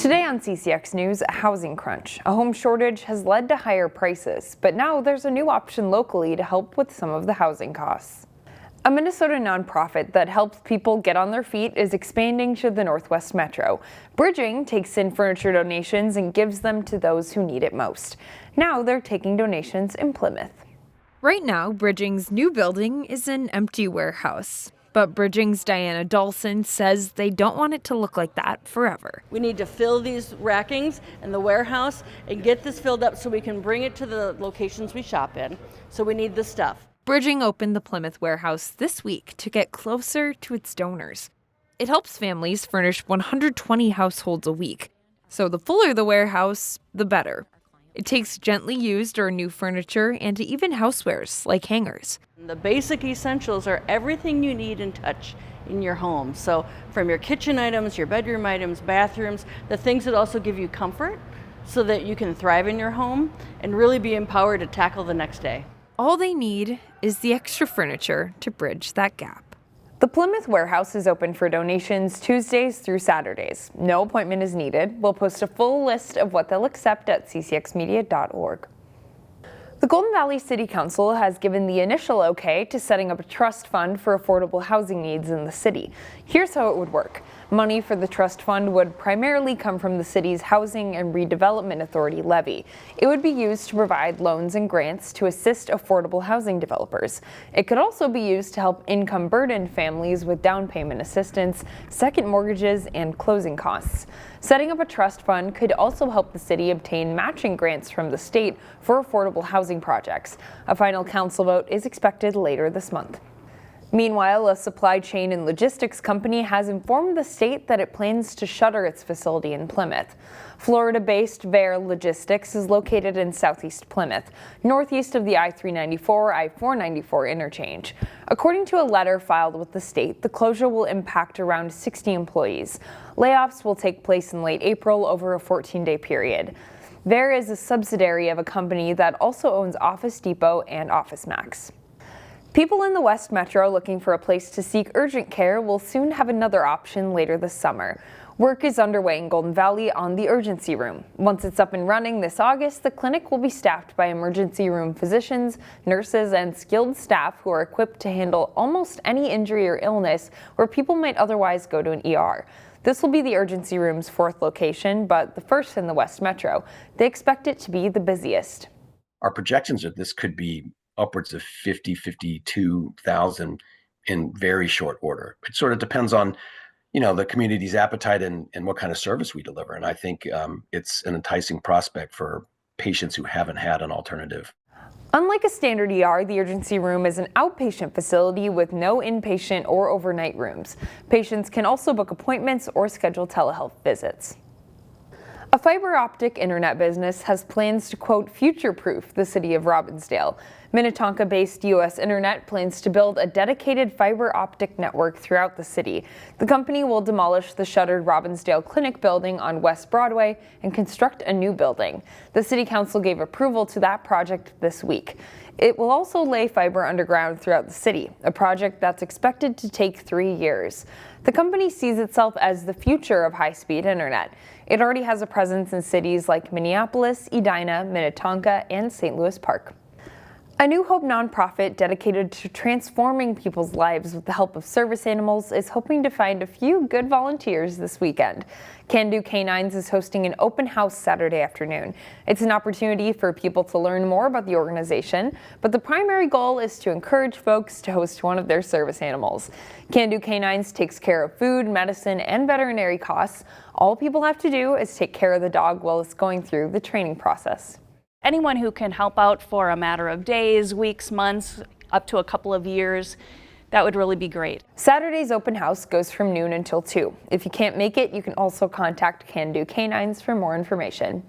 Today on CCX News, a housing crunch. A home shortage has led to higher prices, but now there's a new option locally to help with some of the housing costs. A Minnesota nonprofit that helps people get on their feet is expanding to the Northwest Metro. Bridging takes in furniture donations and gives them to those who need it most. Now they're taking donations in Plymouth. Right now, Bridging's new building is an empty warehouse. But Bridging's Diana Dawson says they don't want it to look like that forever. We need to fill these rackings in the warehouse and get this filled up so we can bring it to the locations we shop in. So we need the stuff. Bridging opened the Plymouth warehouse this week to get closer to its donors. It helps families furnish 120 households a week. So the fuller the warehouse, the better. It takes gently used or new furniture and even housewares like hangers. The basic essentials are everything you need and touch in your home. So from your kitchen items, your bedroom items, bathrooms, the things that also give you comfort so that you can thrive in your home and really be empowered to tackle the next day. All they need is the extra furniture to bridge that gap. The Plymouth warehouse is open for donations Tuesdays through Saturdays. No appointment is needed. We'll post a full list of what they'll accept at ccxmedia.org. The Golden Valley City Council has given the initial okay to setting up a trust fund for affordable housing needs in the city. Here's how it would work. Money for the trust fund would primarily come from the city's Housing and Redevelopment Authority levy. It would be used to provide loans and grants to assist affordable housing developers. It could also be used to help income-burdened families with down payment assistance, second mortgages, and closing costs. Setting up a trust fund could also help the city obtain matching grants from the state for affordable housing projects. A final council vote is expected later this month. Meanwhile, a supply chain and logistics company has informed the state that it plans to shutter its facility in Plymouth. Florida-based Veyer Logistics is located in southeast Plymouth, northeast of the I-394-I-494 interchange. According to a letter filed with the state, the closure will impact around 60 employees. Layoffs will take place in late April over a 14-day period. Veyer is a subsidiary of a company that also owns Office Depot and OfficeMax. People in the West Metro looking for a place to seek urgent care will soon have another option later this summer. Work is underway in Golden Valley on the urgency room. Once it's up and running this August, the clinic will be staffed by emergency room physicians, nurses, and skilled staff who are equipped to handle almost any injury or illness where people might otherwise go to an ER. This will be the urgency room's fourth location, but the first in the West Metro. They expect it to be the busiest. Our projections are this could be upwards of 52,000 in very short order. It sort of depends on, the community's appetite and what kind of service we deliver. And I think it's an enticing prospect for patients who haven't had an alternative. Unlike a standard ER, the urgency room is an outpatient facility with no inpatient or overnight rooms. Patients can also book appointments or schedule telehealth visits. A fiber optic internet business has plans to, quote, future-proof the city of Robbinsdale. Minnetonka-based U.S. Internet plans to build a dedicated fiber optic network throughout the city. The company will demolish the shuttered Robbinsdale Clinic building on West Broadway and construct a new building. The city council gave approval to that project this week. It will also lay fiber underground throughout the city, a project that's expected to take 3 years. The company sees itself as the future of high-speed internet. It already has a presence in cities like Minneapolis, Edina, Minnetonka, and St. Louis Park. A New Hope nonprofit dedicated to transforming people's lives with the help of service animals is hoping to find a few good volunteers this weekend. Canines is hosting an open house Saturday afternoon. It's an opportunity for people to learn more about the organization, but the primary goal is to encourage folks to host one of their service animals. Canines takes care of food, medicine, and veterinary costs. All people have to do is take care of the dog while it's going through the training process. Anyone who can help out for a matter of days, weeks, months, up to a couple of years, that would really be great. Saturday's open house goes from noon until 2. If you can't make it, you can also contact Canines for more information.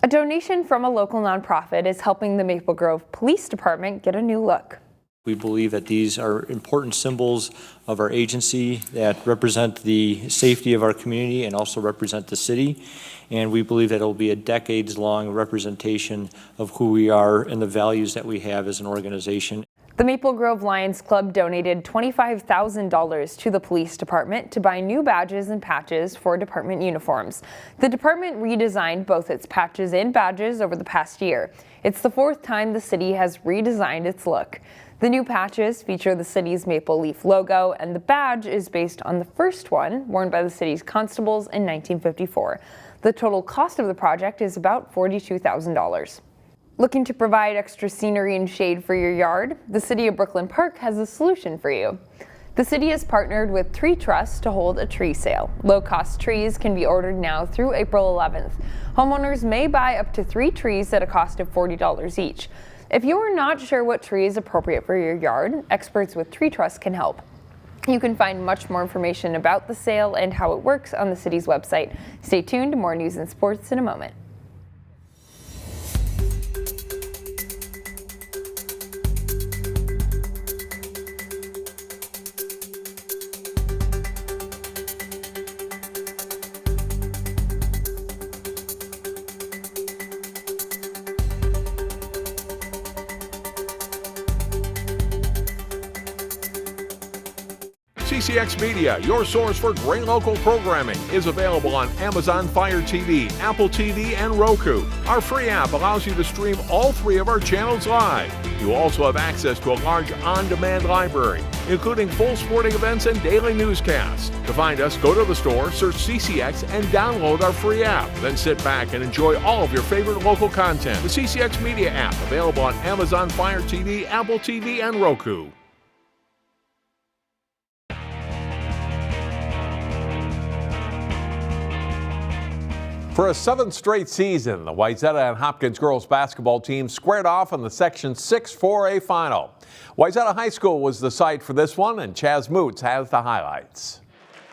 A donation from a local nonprofit is helping the Maple Grove Police Department get a new look. We believe that these are important symbols of our agency that represent the safety of our community and also represent the city. And we believe that it will be a decades-long representation of who we are and the values that we have as an organization. The Maple Grove Lions Club donated $25,000 to the police department to buy new badges and patches for department uniforms. The department redesigned both its patches and badges over the past year. It's the fourth time the city has redesigned its look. The new patches feature the city's maple leaf logo, and the badge is based on the first one worn by the city's constables in 1954. The total cost of the project is about $42,000. Looking to provide extra scenery and shade for your yard? The City of Brooklyn Park has a solution for you. The city has partnered with Tree Trust to hold a tree sale. Low-cost trees can be ordered now through April 11th. Homeowners may buy up to 3 trees at a cost of $40 each. If you are not sure what tree is appropriate for your yard, experts with Tree Trust can help. You can find much more information about the sale and how it works on the city's website. Stay tuned, more news and sports in a moment. CCX Media, your source for great local programming, is available on Amazon Fire TV, Apple TV, and Roku. Our free app allows you to stream all 3 of our channels live. You also have access to a large on-demand library, including full sporting events and daily newscasts. To find us, go to the store, search CCX, and download our free app. Then sit back and enjoy all of your favorite local content. The CCX Media app, available on Amazon Fire TV, Apple TV, and Roku. For a 7th straight season, the Wayzata and Hopkins girls basketball team squared off in the Section 6 4A final. Wayzata High School was the site for this one, and Chaz Moots has the highlights.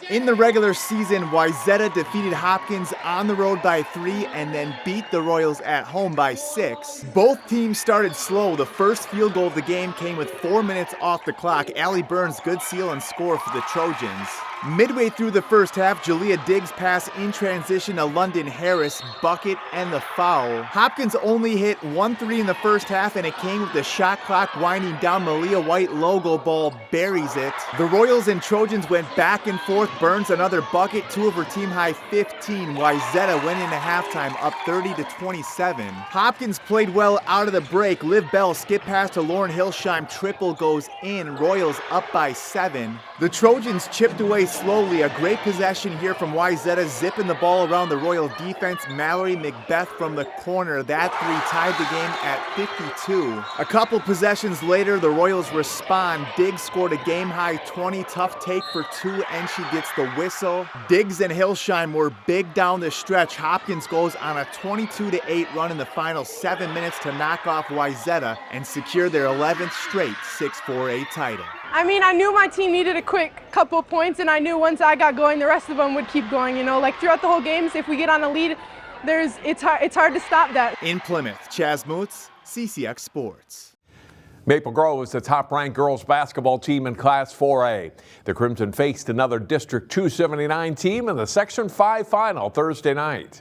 In the regular season, Wayzata defeated Hopkins on the road by 3 and then beat the Royals at home by 6. Both teams started slow. The first field goal of the game came with 4 minutes off the clock. Allie Burns, good seal and score for the Trojans. Midway through the first half, Jalea Diggs' pass in transition to London Harris, bucket, and the foul. Hopkins only hit 1 3 in the first half, and it came with the shot clock winding down. Malia White logo ball buries it. The Royals and Trojans went back and forth. Burns another bucket, 2 of her team-high 15. Wayzata went into halftime up 30-27. Hopkins played well out of the break. Liv Bell skip pass to Lauren Hilsheim, triple goes in. Royals up by 7. The Trojans chipped away slowly. A great possession here from Wayzata, zipping the ball around the Royal defense. Mallory Macbeth from the corner. That 3 tied the game at 52. A couple possessions later, the Royals respond. Diggs scored a game-high 20. Tough take for 2, and she gets the whistle. Diggs and Hilsheim were big down the stretch. Hopkins goes on a 22-8 run in the final 7 minutes to knock off Wayzata and secure their 11th straight 6-4A title. I mean, I knew my team needed a quick couple of points, and I knew once I got going, the rest of them would keep going. You know, like throughout the whole games, if we get on a lead, it's hard to stop that. In Plymouth, Chaz Moots, CCX Sports. Maple Grove is the top-ranked girls basketball team in Class 4A. The Crimson faced another District 279 team in the Section 5 final Thursday night.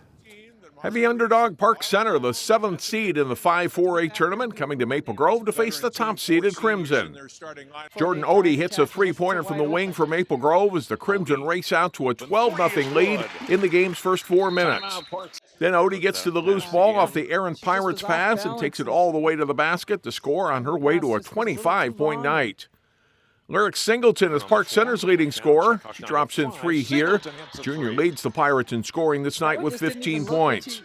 Heavy underdog Park Center, the 7th seed in the 5-4A tournament, coming to Maple Grove to face the top-seeded Crimson. Jordan Odie hits a 3-pointer from the wing for Maple Grove as the Crimson race out to a 12-0 lead in the game's first 4 minutes. Then Odie gets to the loose ball off the errant Pirates pass and takes it all the way to the basket to score on her way to a 25-point night. Lyric Singleton is Park Center's leading scorer. She drops in 3 here. Junior leads the Pirates in scoring this night with 15 points.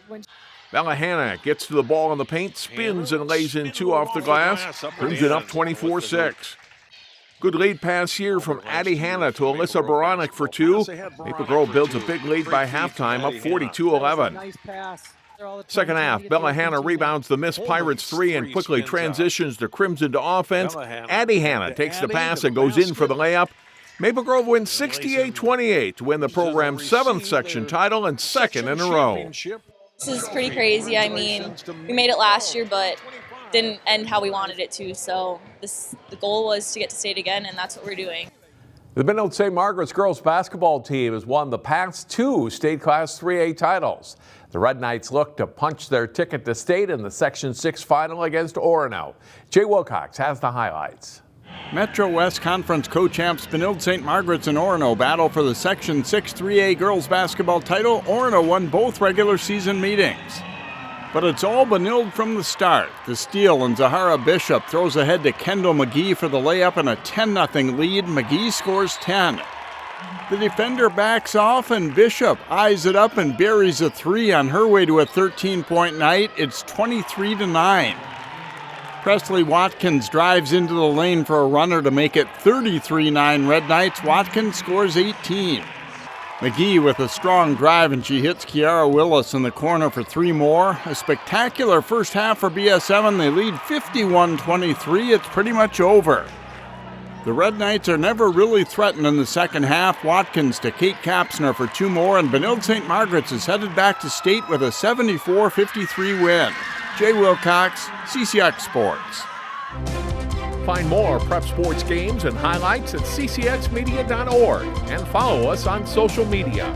Bella Hanna gets to the ball in the paint, spins and lays in 2 off the glass. Crimson up 24-6. Good lead pass here from Addie Hanna to Alyssa Baronic for 2. Maple Grove builds a big lead by halftime, up 42-11. Second half, Bella Hanna rebounds the missed Pirates 3 and quickly transitions the Crimson to offense. Addie Hanna takes the pass and goes in for the layup. Maple Grove wins 68-28 to win the program's 7th section title and 2nd in a row. This is pretty crazy. I mean, we made it last year, but didn't end how we wanted it to. So the goal was to get to state again, and that's what we're doing. The Benilde-St. Margaret's girls basketball team has won the past 2 state Class 3A titles. The Red Knights look to punch their ticket to state in the Section 6 final against Osseo. Jay Wilcox has the highlights. Metro West Conference co-champs Benilde-St. Margaret's and Osseo battle for the Section 6 3A girls basketball title. Osseo won both regular season meetings. But it's all Benilde from the start. The steal, and Zahara Bishop throws ahead to Kendall McGee for the layup and a 10-0 lead. McGee scores 10. The defender backs off and Bishop eyes it up and buries a 3 on her way to a 13-point night. It's 23-9. Presley Watkins drives into the lane for a runner to make it 33-9 Red Knights. Watkins scores 18. McGee with a strong drive, and she hits Kiara Willis in the corner for 3 more. A spectacular first half for BS7. They lead 51-23. It's pretty much over. The Red Knights are never really threatened in the second half. Watkins to Kate Kapsner for 2 more, and Benilde-St. Margaret's is headed back to state with a 74-53 win. Jay Wilcox, CCX Sports. Find more prep sports games and highlights at ccxmedia.org and follow us on social media.